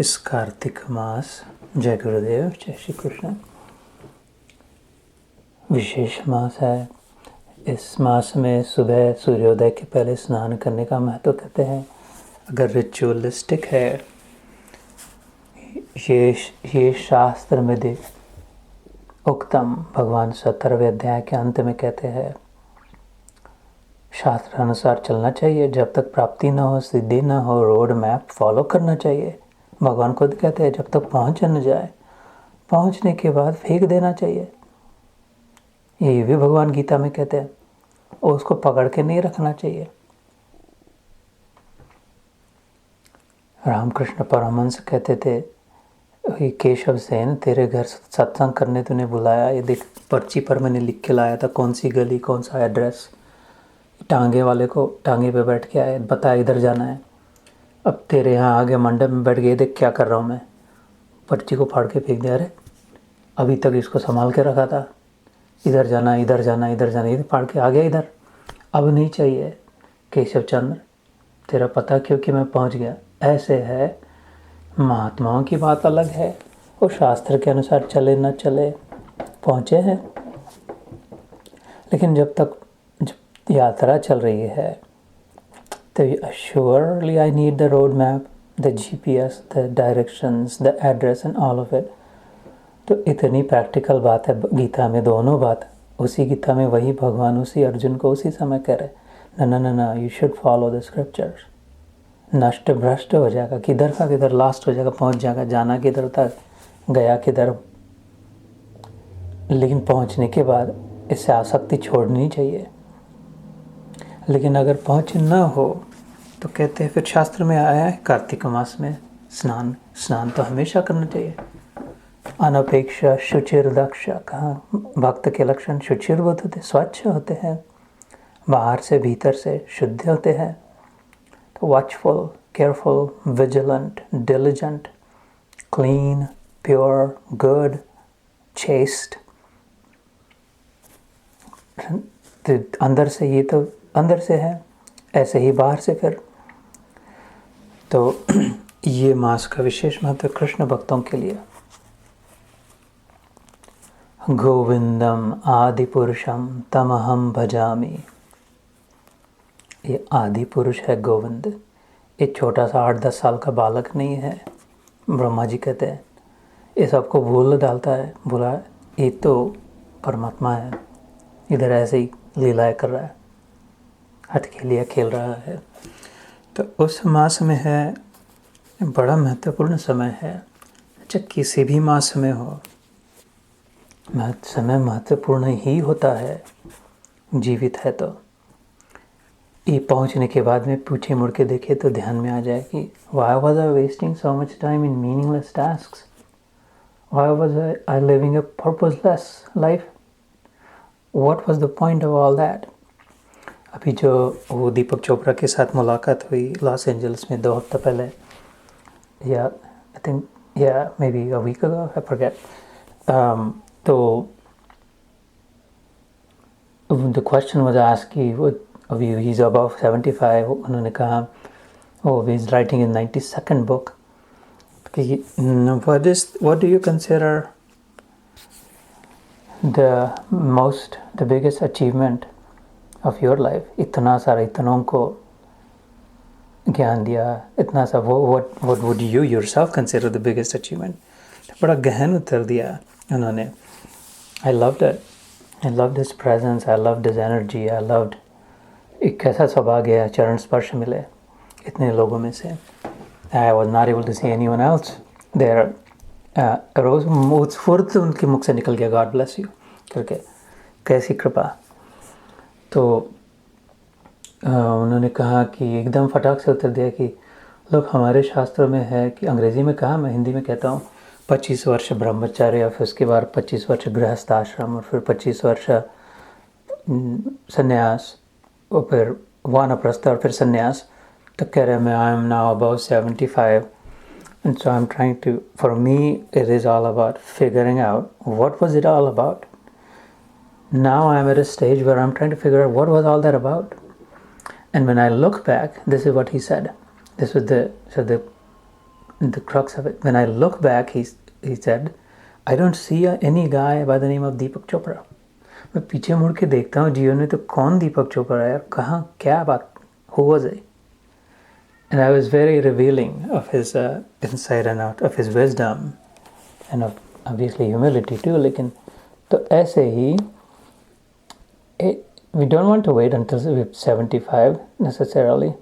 इस कार्तिक मास, जय गुरुदेव, जय श्री कृष्ण, विशेष मास है। इस मास में सुबह सूर्योदय के पहले स्नान करने का महत्व कहते हैं। अगर रिचुअलिस्टिक है, ये शास्त्र में उक्तम भगवान 17वें अध्याय के अंत में कहते हैं, शास्त्र अनुसार चलना चाहिए। जब तक प्राप्ति न हो, सिद्धि न हो, रोड मैप फॉलो करना चाहिए। भगवान खुद कहते हैं जब तक पहुंच न जाए, पहुंचने के बाद फेंक देना चाहिए। ये भी भगवान गीता में कहते हैं, और उसको पकड़ के नहीं रखना चाहिए। रामकृष्ण परमहंस कहते थे, केशव सेन, तेरे घर सत्संग करने तूने बुलाया, ये देख पर्ची पर मैंने लिख के लाया था कौन सी गली, कौन सा एड्रेस। टांगे वाले को टांगे पे बैठ के आए, बता इधर जाना है। अब तेरे यहाँ आगे मंडप में बैठ गए, देख क्या कर रहा हूँ मैं। पर्ची को फाड़ के फेंक दिया। अरे अभी तक इसको संभाल के रखा था, इधर जाना, इधर जाना, इधर जाना, इधर फाड़ के आ गया इधर। अब नहीं चाहिए केशव चंद्र, तेरा पता क्योंकि मैं पहुँच गया। ऐसे है, महात्माओं की बात अलग है, वो शास्त्र के अनुसार चले न चले, पहुँचे हैं। लेकिन जब यात्रा चल रही है तो surely I need the road map, the GPS, the directions, the address and all of it। तो इतनी प्रैक्टिकल बात है गीता में, दोनों बात उसी गीता में। वही भगवान उसी अर्जुन को उसी समय कह रहे, ना ना ना, you should follow the scriptures. नष्ट भ्रष्ट हो जाएगा, किधर का किधर लास्ट हो जाएगा, पहुंच जाएगा, जाना किधर था, गया किधर। लेकिन पहुंचने के बाद इससे आसक्ति छोड़नी चाहिए। लेकिन अगर पहुंच न हो तो कहते हैं, फिर शास्त्र में आया है कार्तिक मास में स्नान तो हमेशा करना चाहिए। अनपेक्ष शुचिर दक्ष, कहाँ भक्त के लक्षण शुचिर्वत होते, स्वच्छ होते हैं, बाहर से भीतर से शुद्ध होते हैं। तो watchful, careful, vigilant, diligent, clean, pure, good, chest. तो अंदर से, ये तो अंदर से है, ऐसे ही बाहर से फिर। तो ये मास का विशेष महत्व कृष्ण भक्तों के लिए। गोविंदम आदि पुरुषम तमहम भजामि। ये आदि पुरुष है गोविंद। ये छोटा सा 8-10 साल का बालक नहीं है। ब्रह्मा जी कहते हैं ये सबको भूल डालता है, भूला, ये तो परमात्मा है, इधर ऐसे ही लीलाएं कर रहा है, हथखेलियाँ खेल रहा है। तो उस मास में है, बड़ा महत्वपूर्ण समय है। अच्छा, किसी भी मास में हो, समय महत्वपूर्ण ही होता है, जीवित है तो। ये पहुंचने के बाद में पीछे मुड़ के देखे तो ध्यान में आ जाए कि why was I wasting so much time in meaningless tasks? Why was I living a purposeless life? What was the point of all that? अभी जो वो दीपक चोपड़ा के साथ मुलाकात हुई लॉस एंजल्स में 2 हफ्ते पहले, या आई थिंक या maybe a week ago, I forget. तो द क्वेश्चन वाज आस्क्ड कि अभी ही इज अबव 75। उन्होंने कहा he is writing in 92nd book कि what do you consider the biggest achievement of your life. इतना सारा, इतनों को ज्ञान दिया, इतना सा, what would you yourself consider the biggest achievement. बड़ा गहन उत्तर दिया उन्होंने। I loved it, I loved his presence, I loved his energy, I loved एक कैसा सौभाग्य है, चरण स्पर्श मिले इतने लोगों में से। I was not able to see anyone else there. रोज़ फुर्त उनके मुख से निकल गया, गॉड ब्लेस यू करके, कैसी कृपा। तो उन्होंने कहा कि एकदम फटाक से उत्तर दिया कि लोग, हमारे शास्त्रों में है कि, अंग्रेज़ी में कहा, मैं हिंदी में कहता हूँ, 25 वर्ष ब्रह्मचर्य, फिर उसके बाद 25 वर्ष गृहस्थ आश्रम, और फिर 25 वर्ष संन्यास, और फिर वानप्रस्थ, और फिर संन्यास। तो कह रहे मैं, I am now about 75 and so I'm trying to, for me it is all about figuring out what was it all about. Now I'm at a stage where I'm trying to figure out what was all that about. And when I look back, this is what he said. This was the the crux of it. When I look back, he said, I don't see any guy by the name of Deepak Chopra. मैं पीछे मुड़ के देखता हूँ जीवन में तो कौन दीपक चोपड़ा है, कहाँ क्या बात, who was I? And I was very revealing of his insight and out of his wisdom and of obviously humility too. लेकिन तो ऐसे ही we don't want to wait until we're 75 necessarily,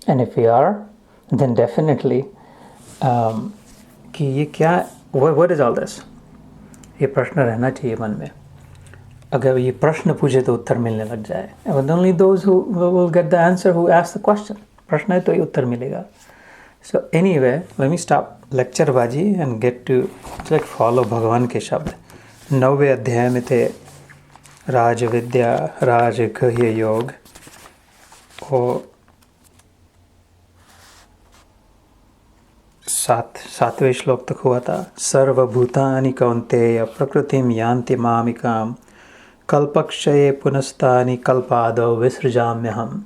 and if we are, then definitely कि ये क्या, what is all this, ये प्रश्न रहना चाहिए मन में. अगर ये प्रश्न पूछे तो उत्तर मिलने लग जाए. But only those who will get the answer who ask the question. प्रश्न है तो ही उत्तर मिलेगा. So anyway, let me stop lecture बाजी and get to like follow भगवान के शब्द. 9वें अध्याय में थे राज विद्या राजगृह्य योग, और 7वें श्लोक तक हुआ था. सर्वभूतानि कौन्तेय प्रकृतिम यान्ति मामिकाम कल्पक्षये पुनस्तानि कल्पादौ विसृजाम्यहम्.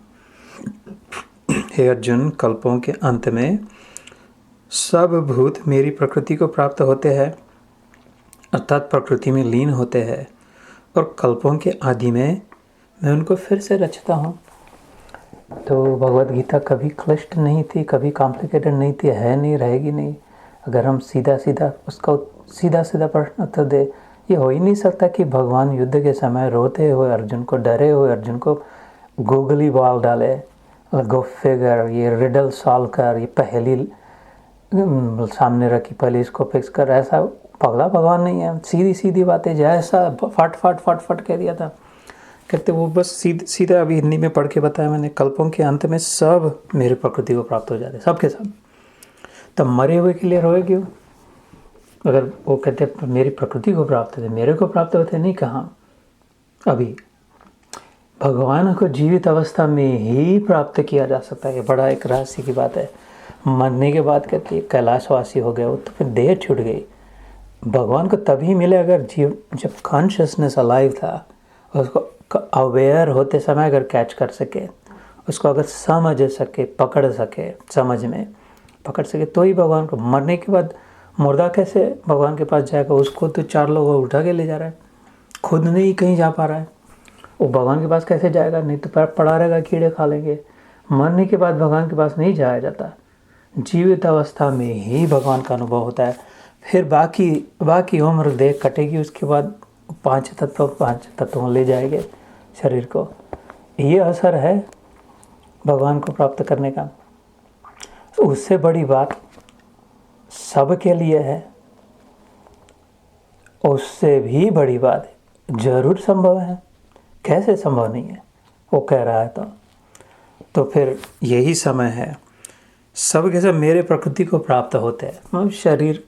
हे अर्जुन, कल्पों के अंत में सब भूत मेरी प्रकृति को प्राप्त होते हैं, अर्थात प्रकृति में लीन होते हैं, और कल्पों के आदि में मैं उनको फिर से रचता हूँ. तो भगवद गीता कभी क्लिष्ट नहीं थी, कभी कॉम्प्लिकेटेड नहीं थी, है नहीं, रहेगी नहीं. अगर हम सीधा सीधा प्रश्न उत्तर दे. ये हो ही नहीं सकता कि भगवान युद्ध के समय रोते हुए अर्जुन को, डरे हुए अर्जुन को गूगली बॉल डाले, गो फिगर, ये रिडल सॉल्व कर, ये पहेली सामने रखी, पहले इसको फिक्स कर. ऐसा पगला भगवान नहीं है. सीधी सीधी बातें जैसा फट कह दिया था. कहते वो बस सीधा अभी हिंदी में पढ़ के बताया मैंने. कल्पों के अंत में सब मेरी प्रकृति को प्राप्त हो जाते, सब के सब. तब मरे हुए के लिए रोए क्यों? अगर वो कहते मेरी प्रकृति को प्राप्त होते, मेरे को प्राप्त होते नहीं, कहाँ. अभी भगवान को जीवित अवस्था में ही प्राप्त किया जा सकता है. बड़ा एक रहस्य की बात है. मरने के बाद कहते हैं कैलाशवासी हो गए, वो तो फिर देह छूट गई. भगवान को तभी मिले अगर जब कॉन्शियसनेस अलाइव था, उसको अवेयर होते समय अगर कैच कर सके, उसको अगर समझ सके, पकड़ सके, समझ में पकड़ सके, तो ही भगवान को. मरने के बाद मुर्दा कैसे भगवान के पास जाएगा? उसको तो 4 लोग उठा के ले जा रहा है, खुद नहीं कहीं जा पा रहा है. वो भगवान के पास कैसे जाएगा? नहीं तो पड़ा रहेगा, कीड़े खा लेंगे. मरने के बाद भगवान के पास नहीं जाया जाता, जीवित अवस्था में ही भगवान का अनुभव होता है. फिर बाकी उम्र देह कटेगी, उसके बाद 5 तत्वों ले जाएंगे शरीर को. ये असर है भगवान को प्राप्त करने का. उससे बड़ी बात सबके लिए है, उससे भी बड़ी बात जरूर संभव है. कैसे संभव नहीं है? वो कह रहा है तो फिर यही समय है. सब के सब मेरे प्रकृति को प्राप्त होते हैं. मतलब शरीर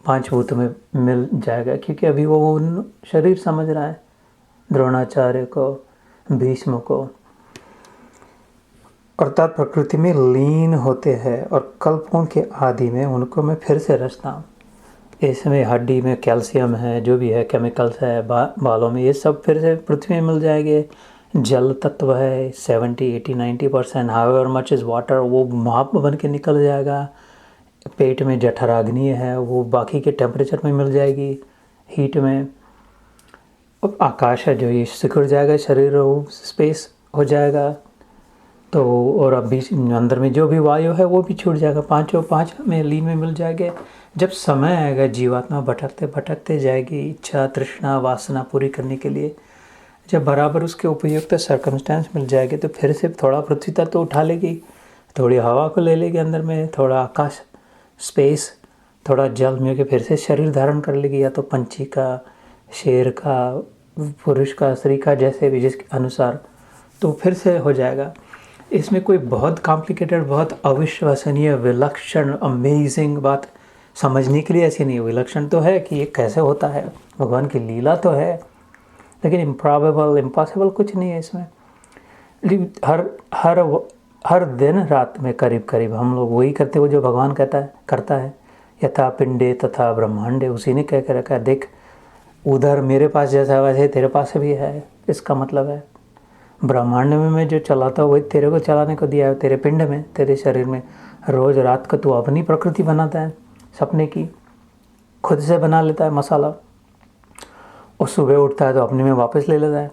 5 भूत में मिल जाएगा, क्योंकि अभी वो शरीर समझ रहा है. द्रोणाचार्य को, भीष्म को, अर्थात प्रकृति में लीन होते हैं, और कल्पों के आदि में उनको मैं फिर से रचता हूँ. इसमें हड्डी में कैल्शियम है, जो भी है, केमिकल्स है, बालों में, ये सब फिर से पृथ्वी में मिल जाएंगे. जल तत्व है 70, 80, 90%. हाउएवर मच इज़ वाटर, वो भाप बन के निकल जाएगा. पेट में जठराग्नि है, वो बाकी के टेम्परेचर में मिल जाएगी, हीट में. और आकाश है जो ये सिकुड़ जाएगा, शरीर वो स्पेस हो जाएगा. तो और अब भी अंदर में जो भी वायु है वो भी छूट जाएगा. 5 में लीन में मिल जाएंगे. जब समय आएगा जीवात्मा भटकते जाएगी इच्छा, तृष्णा, वासना पूरी करने के लिए. जब बराबर उसके उपयुक्त सर्कमस्टेंस मिल जाएंगे तो फिर से थोड़ा पृथ्वी तक तो उठा लेगी, थोड़ी हवा को ले लेगी अंदर में, थोड़ा आकाश स्पेस, थोड़ा जल में के फिर से शरीर धारण कर लेगी, या तो पंछी का, शेर का, पुरुष का, स्त्री का, जैसे भी जिसके अनुसार, तो फिर से हो जाएगा. इसमें कोई बहुत कॉम्प्लिकेटेड, बहुत अविश्वसनीय, विलक्षण, अमेजिंग बात समझने के लिए ऐसी नहीं. विलक्षण तो है कि ये कैसे होता है, भगवान की लीला तो है, लेकिन इम्प्रॉबेबल, इम्पॉसिबल कुछ नहीं है इसमें. हर दिन रात में करीब हम लोग वही करते हुए जो भगवान करता है. यथा पिंडे तथा ब्रह्मांडे, उसी ने कह के रखा है. देख, उधर मेरे पास जैसा है वैसे तेरे पास भी है. इसका मतलब है ब्रह्मांड में मैं जो चलाता हूँ वही तेरे को चलाने को दिया है, तेरे पिंड में, तेरे शरीर में. रोज़ रात को तू अपनी प्रकृति बनाता है सपने की, खुद से बना लेता है मसाला, और सुबह उठता है तो अपने में वापस ले लेता है,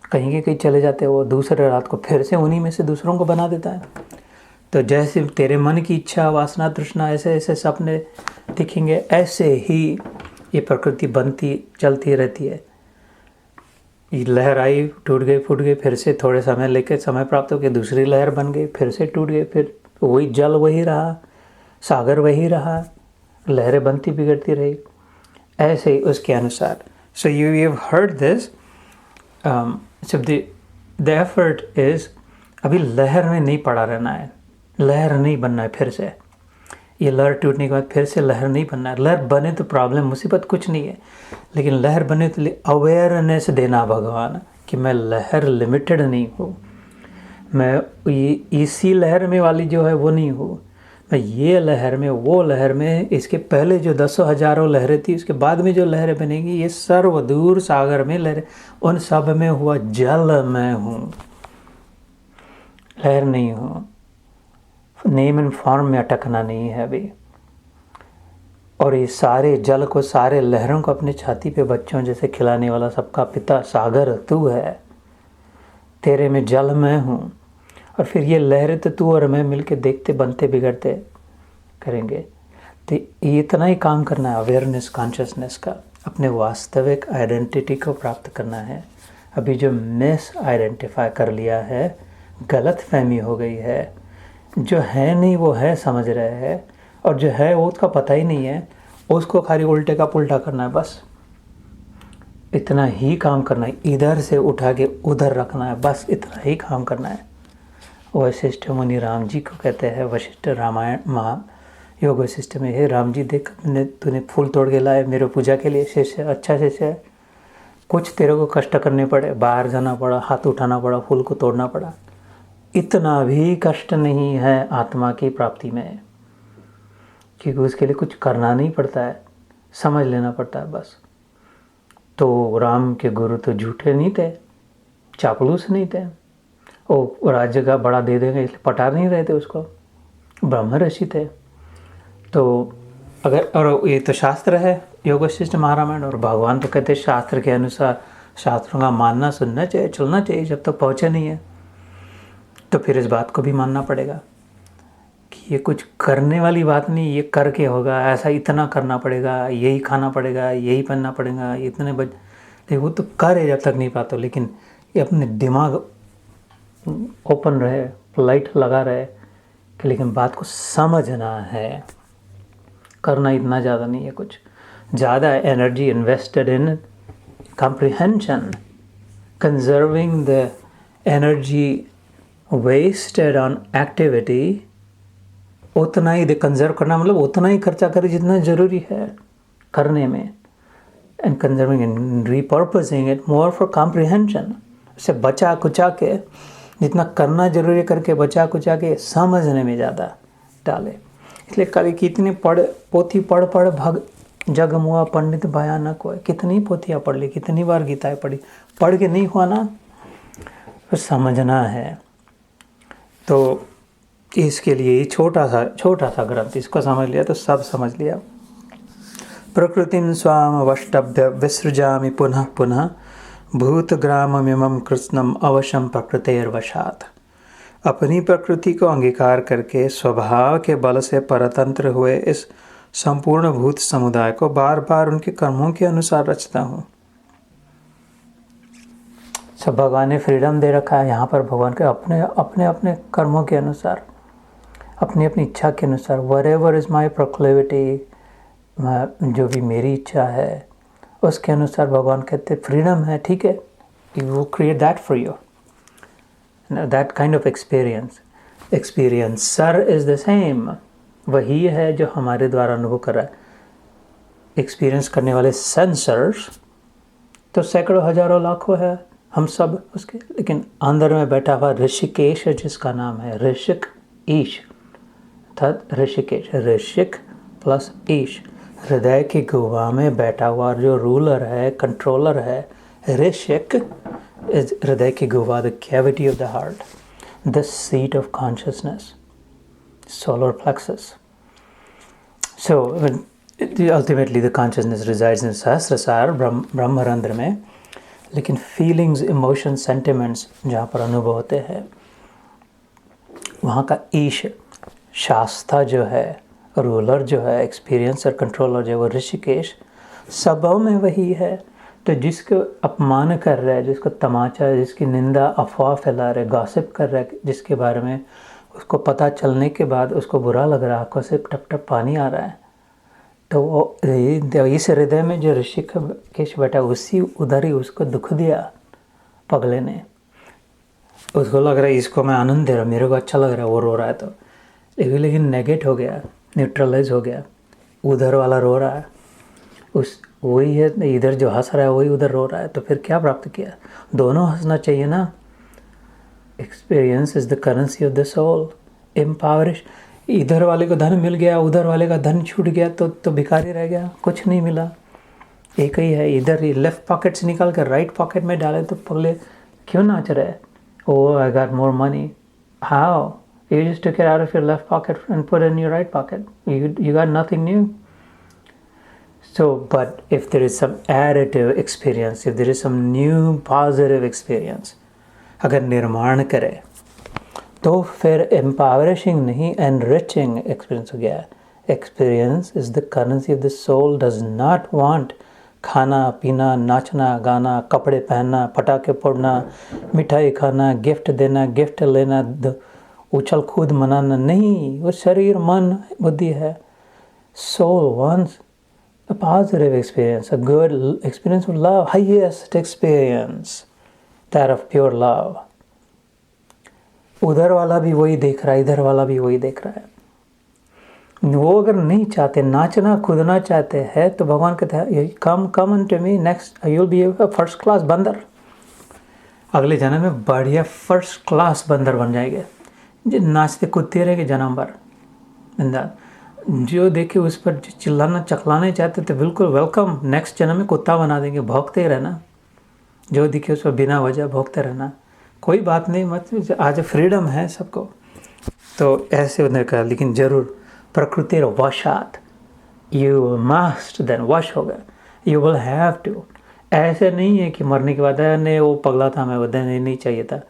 कहीं के कहीं चले जाते हैं वो, दूसरे रात को फिर से उन्हीं में से दूसरों को बना देता है। तो जैसे तेरे मन की इच्छा, वासना, तृष्णा, ऐसे ऐसे सपने दिखेंगे, ऐसे ही ये प्रकृति बनती चलती रहती है। ये लहर आई, टूट गई, फूट गई, फिर से थोड़े समय लेके समय प्राप्त हो गया, दूसरी लहर बन गई, फिर से टूट गई, फिर वही जल वही रहा, सागर वही रहा, लहरें बनती बिगड़ती रही, ऐसे ही उसके अनुसार। So you have heard this. So the effort is, अभी लहर में नहीं पड़ा रहना है, लहर नहीं बनना है फिर से। ये लहर टूटने के बाद फिर से लहर नहीं बनना है। लहर बने तो प्रॉब्लम, मुसीबत कुछ नहीं है, लेकिन लहर बने तो अवेयरनेस देना भगवान कि मैं लहर लिमिटेड नहीं हूँ, मैं इसी लहर में वाली जो है वो नहीं हूँ, मैं ये लहर में, वो लहर में, इसके पहले जो दसों हजारों लहरें थी, उसके बाद में जो लहरें बनेगी, ये सर्व दूर सागर में लहरें, उन सब में हुआ जल मैं हूँ, लहर नहीं हूँ। नेम एंड फॉर्म में अटकना नहीं है अभी। और ये सारे जल को, सारे लहरों को अपने छाती पे बच्चों जैसे खिलाने वाला सबका पिता सागर तू है, तेरे में जल मैं हूँ। और फिर ये लहरें तो तू और मैं मिलके देखते बनते बिगड़ते करेंगे। तो ये इतना ही काम करना है, अवेयरनेस, कॉन्शियसनेस का, अपने वास्तविक आइडेंटिटी को प्राप्त करना है। अभी जो मिस आइडेंटिफाई कर लिया है, गलत फहमी हो गई है, जो है नहीं वो है समझ रहे हैं, और जो है वो उसका पता ही नहीं है, उसको खाली उल्टे का पुल्टा करना है, बस इतना ही काम करना है। इधर से उठा के उधर रखना है, बस इतना ही काम करना है। वशिष्ठ मुनि राम जी को कहते हैं, वशिष्ठ रामायण महा योग वशिष्ठ में, हे राम जी देख, तूने फूल तोड़ के लाए मेरे पूजा के लिए, शिष्य अच्छा शिष्य है, कुछ तेरे को कष्ट करने पड़े, बाहर जाना पड़ा, हाथ उठाना पड़ा, फूल को तोड़ना पड़ा, इतना भी कष्ट नहीं है आत्मा की प्राप्ति में, क्योंकि उसके लिए कुछ करना नहीं पड़ता है, समझ लेना पड़ता है बस। तो राम के गुरु तो झूठे नहीं थे, चापलूस नहीं थे, वो राज्य का बड़ा दे देंगे इसलिए पटा नहीं रहे थे उसको, ब्रह्म ऋषि थे। तो अगर, और ये तो शास्त्र है योग वशिष्ठ महारामायण, और भगवान तो कहते हैं शास्त्र के अनुसार, शास्त्रों का मानना, सुनना चाहिए, चलना चाहिए जब तक पहुँचे नहीं है। तो फिर इस बात को भी मानना पड़ेगा कि ये कुछ करने वाली बात नहीं, ये करके होगा, ऐसा इतना करना पड़ेगा, यही खाना पड़ेगा, यही पहनना पड़ेगा, इतने लेकिन वो तो करे जब तक नहीं पाता। लेकिन ये अपने दिमाग ओपन रहे, लाइट लगा रहे कि लेकिन बात को समझना है, करना इतना ज़्यादा नहीं है, कुछ ज़्यादा energy invested in comprehension, conserving the energy wasted on activity, उतना ही कंजर्व करना, मतलब उतना ही खर्चा करे जितना ज़रूरी है करने में, and conserving and repurposing it more for comprehension, उसे बचा कुचा के, जितना करना जरूरी करके बचा कुचा के समझने में ज़्यादा डाले। इसलिए कल कितनी पोथी पढ़ भग जग मुआ पंडित भयानक हो, कितनी पोथियाँ पढ़ ली, कितनी बार गीताएँ पढ़ी, पढ़ के नहीं हुआ ना, तो समझना है। तो इसके लिए छोटा सा ग्रंथ, इसको समझ लिया तो सब समझ लिया। प्रकृतिं स्वाम अवष्टभ्य विसृजामि पुनः पुनः, भूतग्राममिमं कृत्स्नम् अवशं प्रकृतेर्वशात्। अपनी प्रकृति को अंगीकार करके स्वभाव के बल से परतंत्र हुए इस संपूर्ण भूत समुदाय को बार बार उनके कर्मों के अनुसार रचता हूँ। सब भगवान ने फ्रीडम दे रखा है यहाँ पर, भगवान के अपने कर्मों के अनुसार, अपनी इच्छा के अनुसार, whatever is my proclivity, जो भी मेरी इच्छा है उसके अनुसार भगवान कहते फ्रीडम है, ठीक है, you create that for you, that kind of experience. Experiencer is the same, वही है जो हमारे द्वारा अनुभव कर रहा है। एक्सपीरियंस करने वाले सेंसर्स तो सैकड़ों हजारों लाखों है हम सब उसके, लेकिन अंदर में बैठा हुआ ऋषिकेश जिसका नाम है ऋषिक ईश, अर्थात ऋषिकेश, ऋषिक प्लस ईश, हृदय की गुहा में बैठा हुआ जो रूलर है, कंट्रोलर है, ऋषिक इज हृदय की गुहा, the cavity of the heart, the seat of consciousness, solar plexus. So ultimately the consciousness resides in Sahasrasar, ब्रह्मरंध्र में, लेकिन फीलिंग्स, इमोशंस, सेंटिमेंट्स जहाँ पर अनुभव होते हैं, वहाँ का ईश, शास्ता जो है, रूलर जो है, एक्सपीरियंस और कंट्रोलर जो है, वो ऋषिकेश, सबों में वही है। तो जिसको अपमान कर रहा है, जिसको तमाचा, जिसकी निंदा, अफवाह फैला रहे, गॉसिप कर रहा है, जिसके बारे में उसको पता चलने के बाद उसको बुरा लग रहा है, आंखों से टप टप पानी आ रहा है, तो वो इस हृदय में जो ऋषिकेश बैठा, उसी उधर ही उसको दुख दिया पगले ने। उसको लग रहा है इसको मैं आनंद दे रहा हूँ, मेरे को अच्छा लग रहा है, वो रो रहा है तो, लेकिन नेगेट हो गया, न्यूट्रलाइज हो गया, उधर वाला रो रहा है, उस वही है, इधर जो हंस रहा है वही उधर रो रहा है, तो फिर क्या प्राप्त किया? दोनों हंसना चाहिए ना। Experience is the currency of the soul. एम्पावरिश, इधर वाले को धन मिल गया, उधर वाले का धन छूट गया तो भिखारी रह गया, कुछ नहीं मिला, एक ही है। इधर ही लेफ्ट पॉकेट से निकाल कर राइट पॉकेट में डाले तो पगले क्यों नाच रहे? Oh I got more money, how? You just took it out of your left pocket and put it in your right pocket. You got nothing new. So, but if there is some additive experience, if there is some new positive experience, अगर निर्माण करे तो फिर empowering नहीं, enriching experience हो गया। Experience is the currency of the soul. Does not want खाना पीना, नाचना गाना, कपड़े पहनना, पटाखे फोड़ना, मिठाई खाना, गिफ्ट देना, गिफ्ट लेना, उछल कूद मनाना नहीं। वो शरीर, मन, बुद्धि है। Soul wants a positive experience, a good experience of love, highest experience, that of pure love. उधर वाला भी वही देख रहा है, इधर वाला भी वही देख रहा है। वो अगर नहीं चाहते, नाचना कूदना चाहते हैं, तो भगवान कहते हैं come unto me, next you will be a first class bandar. अगले जन्म में बढ़िया फर्स्ट क्लास बंदर बन जाएंगे, जो नाचते कूदते रहेंगे जन्म भर। जो देखे उस पर चिल्लाना चकलाना चाहते तो बिल्कुल वेलकम, नेक्स्ट जन्म में कुत्ता बना देंगे, भौंकते ही रहना, जो दिखे उस पर बिना वजह भौंकते रहना, कोई बात नहीं, मत आज फ्रीडम है सबको। तो ऐसे उन्होंने कहा, लेकिन ज़रूर प्रकृति वशात, यू मस्ट देन वश होगा, यू विल हैव टू। ऐसे नहीं है कि मरने के बाद नहीं वो पगला था, मैं वो नहीं चाहिए था।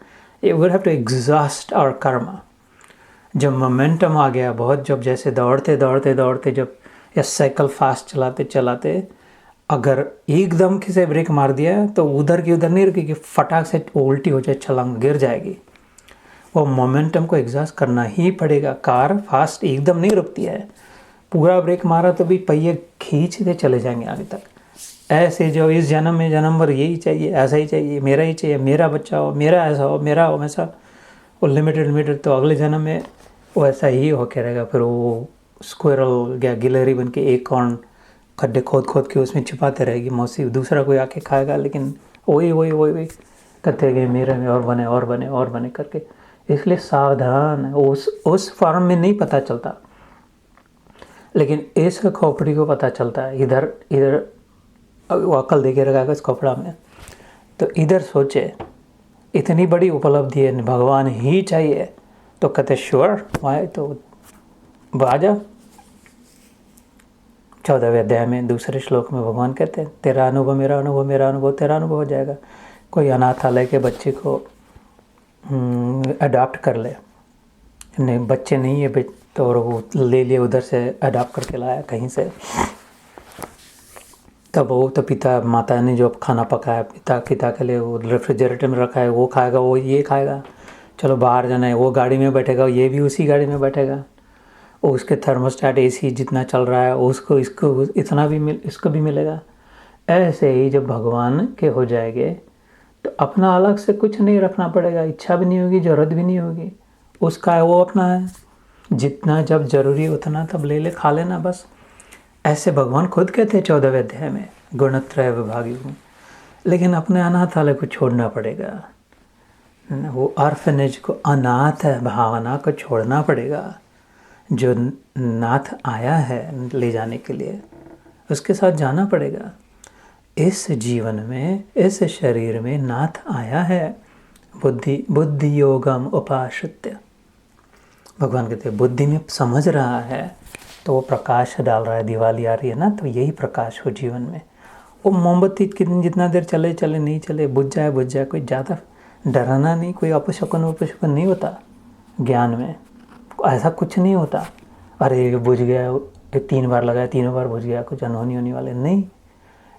You will have to exhaust our karma. जब मोमेंटम आ गया बहुत, जब जैसे दौड़ते दौड़ते दौड़ते जब या साइकिल फास्ट चलाते चलाते अगर एकदम किसी ब्रेक मार दिया तो उधर की उधर नहीं रुकेगी, फटाक से उल्टी हो जाए, छलांग गिर जाएगी। वो मोमेंटम को एग्जॉस्ट करना ही पड़ेगा। कार फास्ट एकदम नहीं रुकती है, पूरा ब्रेक मारा तो भी पहिए खींचते चले जाएंगे आगे तक। ऐसे जो इस जन्म में जन्म भर यही चाहिए, ऐसा ही चाहिए, मेरा ही चाहिए, मेरा बच्चा हो, मेरा ऐसा हो, मेरा हो वैसा, वो लिमिटेड, तो अगले जन्म में वो ऐसा ही होके रहेगा। फिर वो स्क्वायरल या गिलहरी बन के एक कौन खड्डे खोद के उसमें छिपाते रहेगी मौसी, दूसरा कोई आके खाएगा, लेकिन वही करते गए, मेरे में और बने करके। इसलिए सावधान है, उस फॉर्म में नहीं पता चलता, लेकिन इस खोपड़ी को पता चलता है। इधर अकल देके रखा इस खोपड़ा में, तो इधर सोचे इतनी बड़ी उपलब्धि है, भगवान ही चाहिए, तो कहते श्योर वाई, तो आजा। 14वें अध्याय में दूसरे श्लोक में भगवान कहते हैं, तेरा अनुभव मेरा अनुभव, मेरा अनुभव तेरा अनुभव हो जाएगा। कोई अनाथालय के बच्चे को अडॉप्ट कर ले, नहीं बच्चे नहीं है तो वो ले लिए, उधर से अडॉप्ट करके लाया कहीं से, तब वो तो पिता माता ने जो खाना पकाया पिता के लिए वो रेफ्रिजरेटर में रखा है, वो खाएगा, वो ये खाएगा। चलो बाहर जाना है, वो गाड़ी में बैठेगा, ये भी उसी गाड़ी में बैठेगा। उसके थर्मोस्टेट एसी जितना चल रहा है उसको इसको इतना भी इसको भी मिलेगा। ऐसे ही जब भगवान के हो जाएंगे तो अपना अलग से कुछ नहीं रखना पड़ेगा, इच्छा भी नहीं होगी, ज़रूरत भी नहीं होगी, उसका है वो अपना है, जितना जब ज़रूरी उतना तब ले ले खा लेना बस। ऐसे भगवान खुद कहते हैं 14वें अध्याय में, गुणत्रय विभागी हूँ। लेकिन अपने अनाथालय को छोड़ना पड़ेगा, वो ऑर्फनेज को, अनाथ भावना को छोड़ना पड़ेगा। जो नाथ आया है ले जाने के लिए, उसके साथ जाना पड़ेगा। इस जीवन में, इस शरीर में नाथ आया है, बुद्धि योगम उपाश्रित्य। भगवान कहते हैं बुद्धि में समझ रहा है तो वो प्रकाश डाल रहा है, दिवाली आ रही है ना, तो यही प्रकाश हो जीवन में। वो मोमबत्ती कितनी जितना देर चले चले नहीं चले, बुझ जाए, कोई ज़्यादा डराना नहीं, कोई अपशकुन नहीं होता ज्ञान में, ऐसा कुछ नहीं होता। अरे बुझ गया, 3 बार लगाया, तीनों बार बुझ गया, कुछ अनहोनी होने वाले नहीं।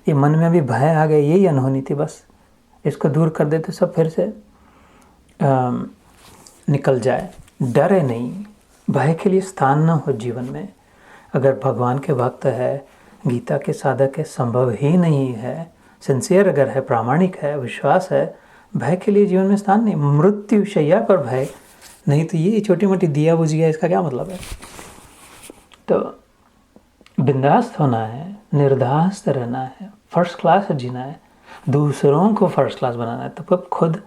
ये मन में अभी भय आ गया, यही अनहोनी थी बस, इसको दूर कर देते सब फिर से निकल जाए। डरे नहीं, भय के लिए स्थान न हो जीवन में। अगर भगवान के भक्त है, गीता के साधक है, संभव ही नहीं है, सिंसियर अगर है, प्रामाणिक है, विश्वास है, भय के लिए जीवन में स्थान नहीं। मृत्यु शैया पर भय नहीं, तो ये छोटी मोटी दिया बुझ गया, इसका क्या मतलब है। तो बिंदास्त होना है, निर्धास्त रहना है, फर्स्ट क्लास जीना है, दूसरों को फर्स्ट क्लास बनाना है। तो खुद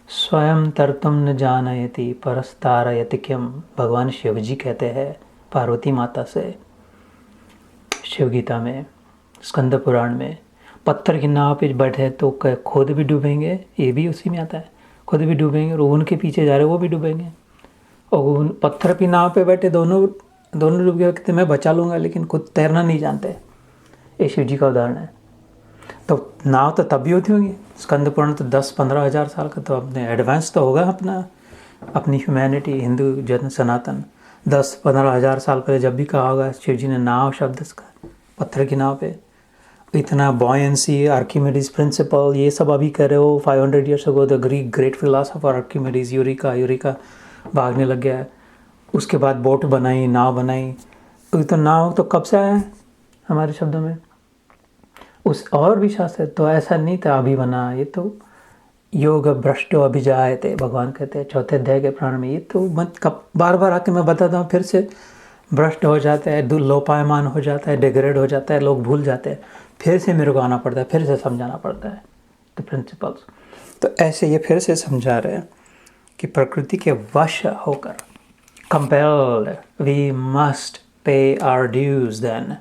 स्वयं तरतुम न जानयति परस्तारयति किम, भगवान शिव जी कहते हैं पार्वती माता से शिव गीता में, स्कंद पुराण में। पत्थर की नाव पे बैठे तो खुद भी डूबेंगे, ये भी उसी में आता है, खुद भी डूबेंगे और उनके पीछे जा रहे वो भी डूबेंगे। और पत्थर की नाव पे बैठे दोनों डूब गए, कहते मैं बचा लूँगा, लेकिन खुद तैरना नहीं जानते। ये शिव जी का उदाहरण है। तो नाव तो तब भी होती होगी, स्कंद पुराण तो 10-15 हज़ार साल का, तो अपने एडवांस तो होगा अपनी ह्यूमैनिटी, हिंदू जन सनातन। 10-15 हज़ार साल पहले जब भी कहा होगा शिव जी ने नाव शब्द का, पत्थर की नाव पे इतना बॉयंसी, आर्किमिडीज प्रिंसिपल, ये सब अभी कर रहे हो। 500 years ago the great philosopher Archimedes Eureka भागने लग गया है। उसके बाद बोट बनाई, नाव बनाई। तो नाव तो कब से आया है हमारे शब्दों में, उस और भी शास्त्र। तो ऐसा नहीं था अभी बना, ये तो योग भ्रष्टो अभिजायते, भगवान कहते हैं 4थे अध्याय के प्राण में। ये तो मत कब बार बार आके मैं बताता हूँ, फिर से भ्रष्ट हो जाता है, लोपायमान हो जाता है, डिग्रेड हो जाता है, लोग भूल जाते हैं, फिर से मेरे को आना पड़ता है, फिर से समझाना पड़ता है द प्रिंसिपल्स। तो ऐसे ये फिर से समझा रहे हैं कि प्रकृति के वश होकर, compelled, we must pay our dues then,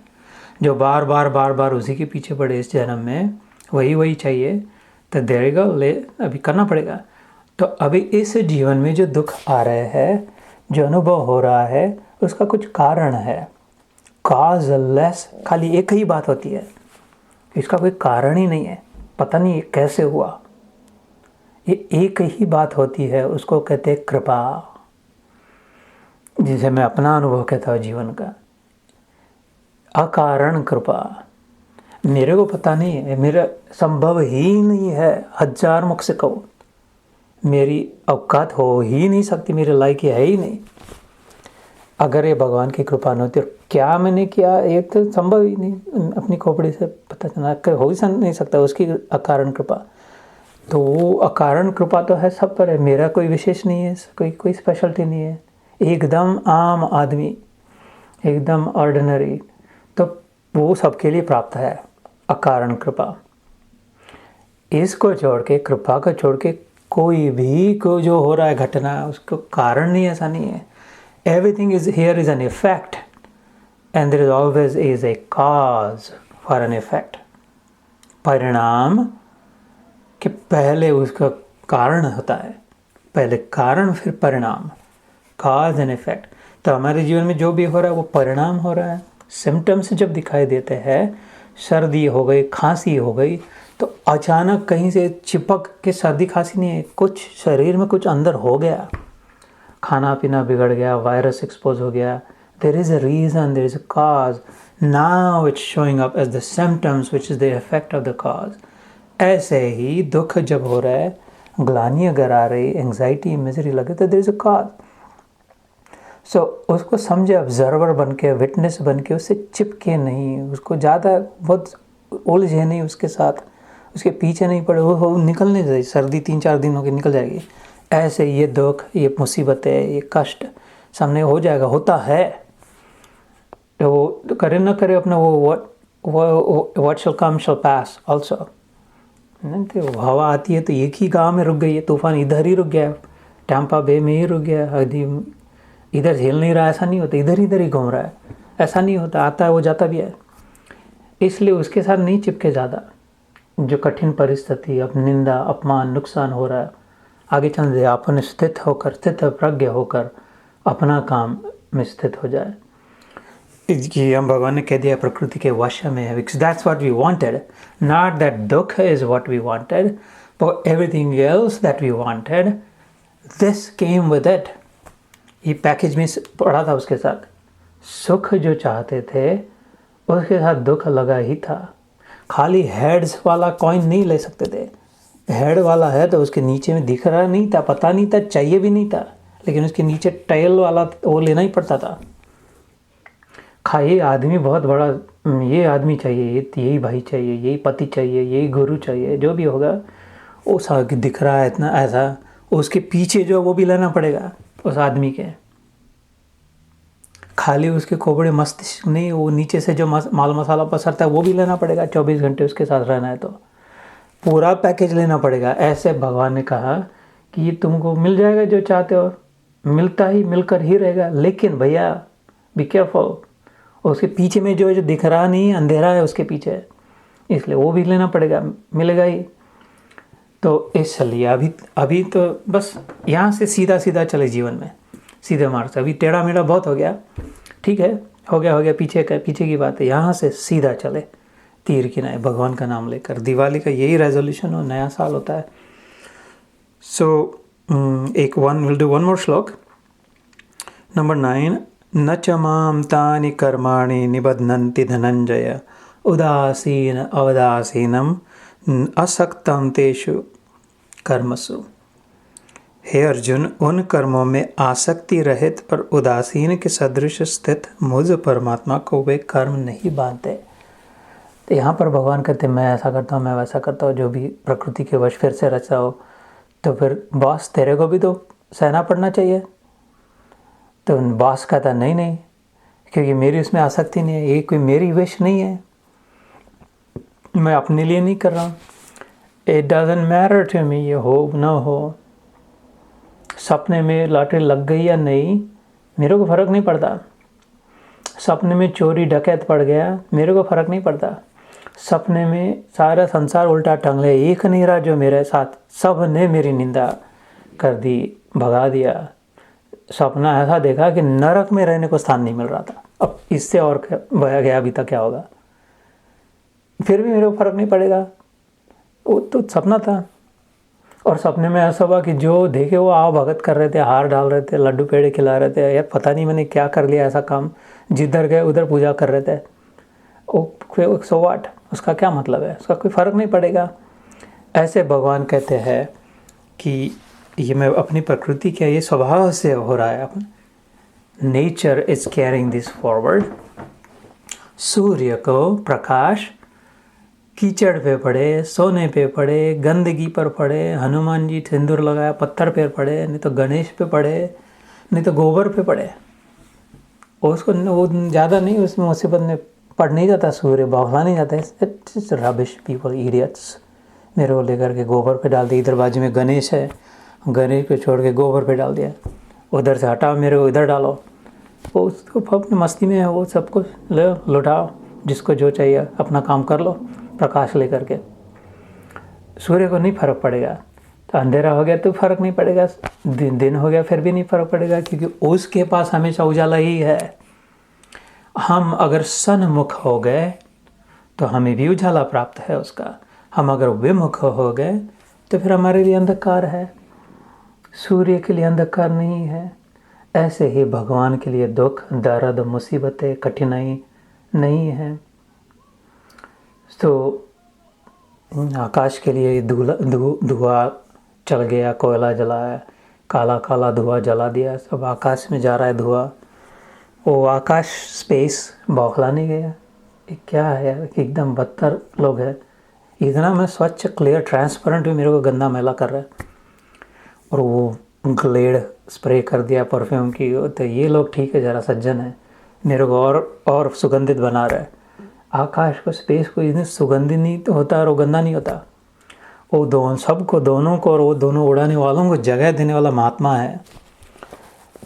जो बार बार उसी के पीछे पड़े इस जन्म में, वही चाहिए, तो देगा ले अभी करना पड़ेगा। तो अभी इस जीवन में जो दुख आ रहे हैं, जो अनुभव हो रहा है, उसका कुछ कारण है। कॉजलेस खाली एक ही बात होती है, इसका कोई कारण ही नहीं है, पता नहीं ये कैसे हुआ। ये एक ही बात होती है, उसको कहते हैं कृपा, जिसे मैं अपना अनुभव कहता हूँ जीवन का। अकारण कृपा, मेरे को पता नहीं है, मेरा संभव ही नहीं है, 1000 मुख से कहो, मेरी औकात हो ही नहीं सकती, मेरे लायक है ही नहीं। अगर ये भगवान की कृपा न होती, और क्या मैंने किया, ये तो संभव ही नहीं, अपनी खोपड़ी से पता चला, हो ही नहीं सकता उसकी अकारण कृपा। तो वो अकारण कृपा तो है सब पर है, मेरा कोई विशेष नहीं है, कोई स्पेशलिटी नहीं है, एकदम आम आदमी, एकदम ऑर्डिनरी। तो वो सबके लिए प्राप्त है अकारण कृपा। इसको छोड़ के, कृपा को छोड़ के, कोई भी को जो हो रहा है घटना, उसको कारण नहीं, ऐसा नहीं है। Everything is here is an effect, and there is always is a cause for an effect. परिणाम के पहले उसका कारण होता है, पहले कारण फिर परिणाम, cause and effect। तो हमारे जीवन में जो भी हो रहा है वो परिणाम हो रहा है। सिम्टम्स जब दिखाई देते हैं, सर्दी हो गई, खांसी हो गई, तो अचानक कहीं से चिपक के सर्दी खांसी नहीं है, कुछ शरीर में कुछ अंदर हो गया, खाना पीना बिगड़ गया, वायरस एक्सपोज हो गया। There is a reason, there is a cause, now it's showing up as the symptoms which is the effect of the cause. ऐसे ही दुख जब हो रहा है, ग्लानि अगर आ रही, एंग्जाइटी, मिजरी लगे, तो देयर इज़ अ कॉज। सो उसको समझे, ऑब्जर्वर बन के, विटनेस बन के, उससे चिपके नहीं, उसको ज़्यादा बहुत उलझे नहीं उसके साथ, उसके पीछे नहीं पड़े, वो निकलने जाए, सर्दी 3-4 दिन हो के निकल जाएगी। ऐसे ये दुख, ये मुसीबतें, ये कष्ट सामने हो जाएगा, होता है। तो वो करे ना करे अपना, वो what shell come shell pass also. तो हवा आती है तो एक ही गांव में रुक गई है, तूफान इधर ही रुक गया, टैम्पा बे में ही रुक गया, इधर झेल नहीं रहा, ऐसा नहीं होता, इधर ही घूम रहा है, ऐसा नहीं होता, आता है वो जाता भी है। इसलिए उसके साथ नहीं चिपके ज़्यादा। जो कठिन परिस्थिति, अब निंदा, अपमान, नुकसान हो रहा है, आगे चल दे, अपन स्थित प्रज्ञ होकर अपना काम में स्थित हो जाए। कि हम भगवान ने कह दिया प्रकृति के वश में है, because that's what we wanted, not that दुख is what we wanted, but everything else that we wanted, this came with it। ये पैकेज में पड़ा था उसके साथ। सुख जो चाहते थे उसके साथ दुख लगा ही था। खाली हेड्स वाला कॉइन नहीं ले सकते थे। हेड वाला है तो उसके नीचे में दिख रहा नहीं था, पता नहीं था, चाहिए भी नहीं था, लेकिन उसके नीचे टेल वाला वो लेना ही पड़ता था। ये आदमी बहुत बड़ा, ये आदमी चाहिए, यही भाई चाहिए, यही पति चाहिए, यही गुरु चाहिए, जो भी होगा वो सब दिख रहा है इतना ऐसा, उसके पीछे जो वो भी लेना पड़ेगा उस आदमी के। खाली उसके खोपड़े मस्तिष्क नहीं, वो नीचे से जो माल मसाला पसरता है वो भी लेना पड़ेगा। 24 घंटे उसके साथ रहना है तो पूरा पैकेज लेना पड़ेगा। ऐसे भगवान ने कहा कि ये तुमको मिल जाएगा जो चाहते हो, मिलकर ही रहेगा, लेकिन भैया बी केयरफुल, उसके पीछे में जो दिख रहा नहीं, अंधेरा है उसके पीछे, इसलिए वो भी लेना पड़ेगा, मिलेगा ही। तो इसलिए अभी तो बस यहाँ से सीधा सीधा चले जीवन में, सीधे मार्ग से। अभी टेढ़ा मेढ़ा बहुत हो गया, ठीक है, हो गया, पीछे की बात है। यहाँ से सीधा चले, तीर की नाई, भगवान का नाम लेकर। दिवाली का यही रेजोल्यूशन हो, नया साल होता है। So will do one more श्लोक, नंबर 9। न च मां तानि कर्माणि निबध्नन्ति धनंजय उदासीन अवदासीनम असक्तम तेषु कर्मसु। हे अर्जुन, उन कर्मों में आसक्ति रहित और उदासीन के सदृश स्थित मुझ परमात्मा को वे कर्म नहीं बांधते। तो यहाँ पर भगवान कहते मैं ऐसा करता हूँ, मैं वैसा करता हूँ, जो भी प्रकृति के वश फिर से रचा हो, तो फिर बॉस तेरे को भी तो सहना पड़ना चाहिए। तो बॉस कहता नहीं, क्योंकि मेरी उसमें आसक्ति नहीं है, ये कोई मेरी विश नहीं है, मैं अपने लिए नहीं कर रहा हूँ। It doesn't matter to me, ये हो ना हो, सपने में लॉटरी लग गई या नहीं मेरे को फ़र्क नहीं पड़ता। सपने में चोरी डकैत पड़ गया मेरे को फ़र्क नहीं पड़ता। सपने में सारा संसार उल्टा टंगले, एक नहीं रहा जो मेरे साथ, सब ने मेरी निंदा कर दी, भगा दिया। सपना ऐसा देखा कि नरक में रहने को स्थान नहीं मिल रहा था। अब इससे और बया गया अभी तक क्या होगा, फिर भी मेरे को फ़र्क नहीं पड़ेगा, वो तो सपना था। और सपने में ऐसा हुआ कि जो देखे वो आओ भगत कर रहे थे, हार डाल रहे थे, लड्डू पेड़े खिला रहे थे, यार पता नहीं मैंने क्या कर लिया ऐसा काम, जिधर गए उधर पूजा कर रहे थे। ओ सो व्हाट, उसका क्या मतलब है, उसका कोई फ़र्क नहीं पड़ेगा। ऐसे भगवान कहते हैं कि ये मैं अपनी प्रकृति के, ये स्वभाव से हो रहा है, अपना nature is caring this forward. सूर्य को प्रकाश कीचड़ पे पड़े, सोने पे पड़े, गंदगी पर पड़े, हनुमान जी सिंदूर लगाया पत्थर पे पड़े, नहीं तो गणेश पे पड़े, नहीं तो गोबर पे पड़े, उसको वो ज़्यादा नहीं, उस मुसीबत में पड़ नहीं जाता, सूर्य बौखला नहीं जाता। It's rubbish people, idiots. मेरे को लेकर के गोबर पे डाल दिया, इधर बाजू में गणेश है, गणेश पे छोड़ के गोबर पे डाल दिया, उधर से हटाओ मेरे को इधर डालो, वो उसको अपनी मस्ती में है, वो सब कुछ लुटाओ, जिसको जो चाहिए अपना काम कर लो प्रकाश लेकर के। सूर्य को नहीं फ़र्क पड़ेगा। तो अंधेरा हो गया तो फ़र्क नहीं पड़ेगा, दिन हो गया फिर भी नहीं फ़र्क पड़ेगा, क्योंकि उसके पास हमेशा उजाला ही है। हम अगर सन्मुख हो गए तो हमें भी उजाला प्राप्त है उसका, हम अगर विमुख हो गए तो फिर हमारे लिए अंधकार है, सूर्य के लिए अंधकार नहीं है। ऐसे ही भगवान के लिए दुख, दर्द, मुसीबतें, कठिनाई नहीं है। तो आकाश के लिए धुआं चल गया, कोयला जलाया, काला काला धुआं जला दिया, सब आकाश में जा रहा है धुआं, वो आकाश स्पेस बौखला नहीं गया। ये क्या है यार, एकदम बदतर लोग हैं। इतना मैं स्वच्छ क्लियर ट्रांसपेरेंट भी मेरे को गंदा मैला कर रहा है, और वो ग्लेड स्प्रे कर दिया परफ्यूम की, तो ये लोग ठीक है, ज़रा सज्जन है, मेरे को और सुगंधित बना रहा है। आकाश को, स्पेस को इतनी सुगंधित नहीं तो होता और वो गंदा नहीं होता। वो दोनों को और वो दोनों उड़ाने वालों को जगह देने वाला महात्मा है,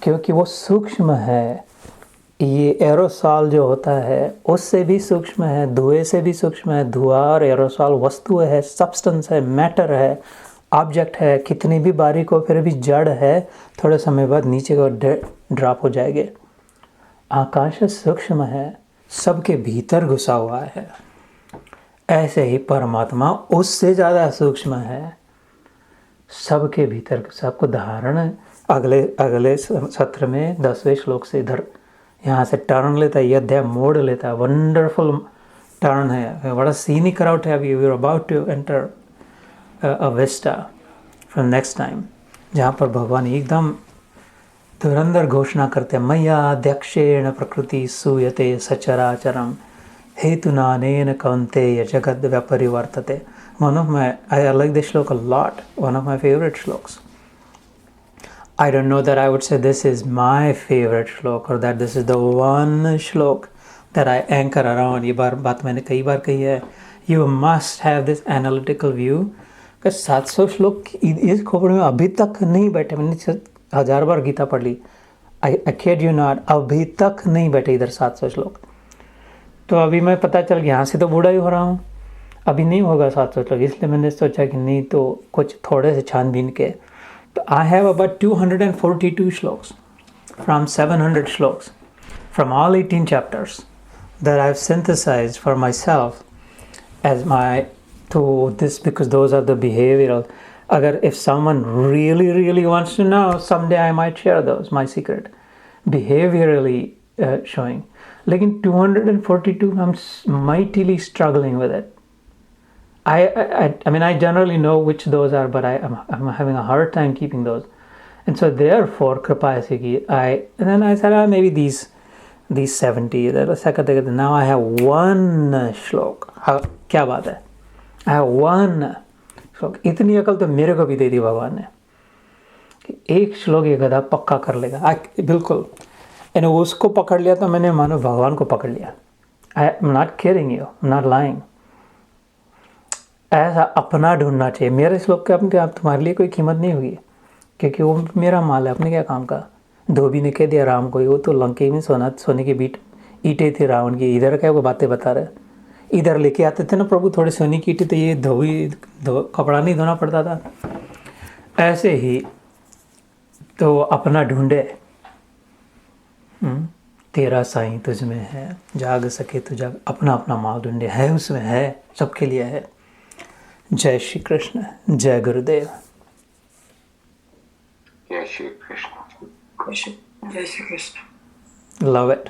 क्योंकि वो सूक्ष्म है। ये एरोसॉल जो होता है उससे भी सूक्ष्म है, धुएं से भी सूक्ष्म है। धुआं और एरोसॉल वस्तु है, सब्सटेंस है, मैटर है, ऑब्जेक्ट है, कितनी भी बारीक हो फिर भी जड़ है, थोड़े समय बाद नीचे को ड्रॉप हो जाएंगे। आकाश सूक्ष्म है, सबके भीतर घुसा हुआ है। ऐसे ही परमात्मा उससे ज़्यादा सूक्ष्म है, सबके भीतर। सबको धारण है। अगले सत्र में 10वें श्लोक से इधर यहाँ से टर्न लेता है, ये अध्याय मोड़ लेता है। वंडरफुल टर्न है, बड़ा सीनिक राउट है। अभी we are about to enter a vista from next time, जहाँ पर भगवान एकदम धुरंधर घोषणा करते हैं, मय्या अध्यक्षेण प्रकृति सूयते सचराचरम हेतुनानेन कौन्तेय जगद व्यपरिवर्तते। One of my, I like this shloka a lot, one of my favorite shlokas. I don't know that I would say this is my favorite shlok or that this is the one shlok that I anchor around. ये बात मैंने कई बार कही है. You must have this analytical view. कि 700 श्लोक इस खोपड़ी में अभी तक नहीं बैठे. मैंने 1000 बार गीता पढ़ ली. I kid you not, अभी तक नहीं बैठे इधर 700 श्लोक. तो अभी मैं पता चल गया यहाँ से तो बूढ़ा ही हो रहा हूँ, अभी नहीं होगा 700 श्लोक. इसलिए मैंने सोचा कि नहीं तो कुछ थोड़े से छानबीन के. तो I have about 242 shlokas from 700 shlokas from all 18 chapters that I've synthesized for myself as my to this, because those are the behavioral. Agar if someone really wants to know, someday I might share those, my secret behaviorally showing. Lekin 242, I'm mightily struggling with it. I mean, I generally know which those are, but I'm having a hard time keeping those. And so therefore, Kripa Siki, and then I said, maybe these 70. Now I have one श्लोक. क्या बात है, I have one श्लोक. इतनी अकल तो मेरे को भी दे दी भगवान ने कि एक श्लोक ये गधा पक्का कर लेगा. बिल्कुल. एंड उसको पकड़ लिया तो मैंने मानो भगवान को पकड़ लिया. I am not kidding you, I am not lying. ऐसा अपना ढूंढना चाहिए. मेरे श्लोक के अपने आप तुम्हारे लिए कोई कीमत नहीं होगी, क्योंकि वो मेरा माल है. अपने क्या काम का. धोबी ने कह दिया राम को, वो तो लंके में सोने की ईंटें थी रावण की. इधर क्या वो बातें बता रहे. इधर लेके आते थे ना प्रभु थोड़े सोने की ईंटें, तो ये कपड़ा नहीं धोना पड़ता था. ऐसे ही तो अपना ढूंढे. तेरा साईं तुझ में है, जाग सके तो जाग. अपना अपना माल ढूंढे. है उसमें, है सबके लिए है. जय श्री कृष्ण. जय गुरुदेव. जय श्री कृष्ण. Love it.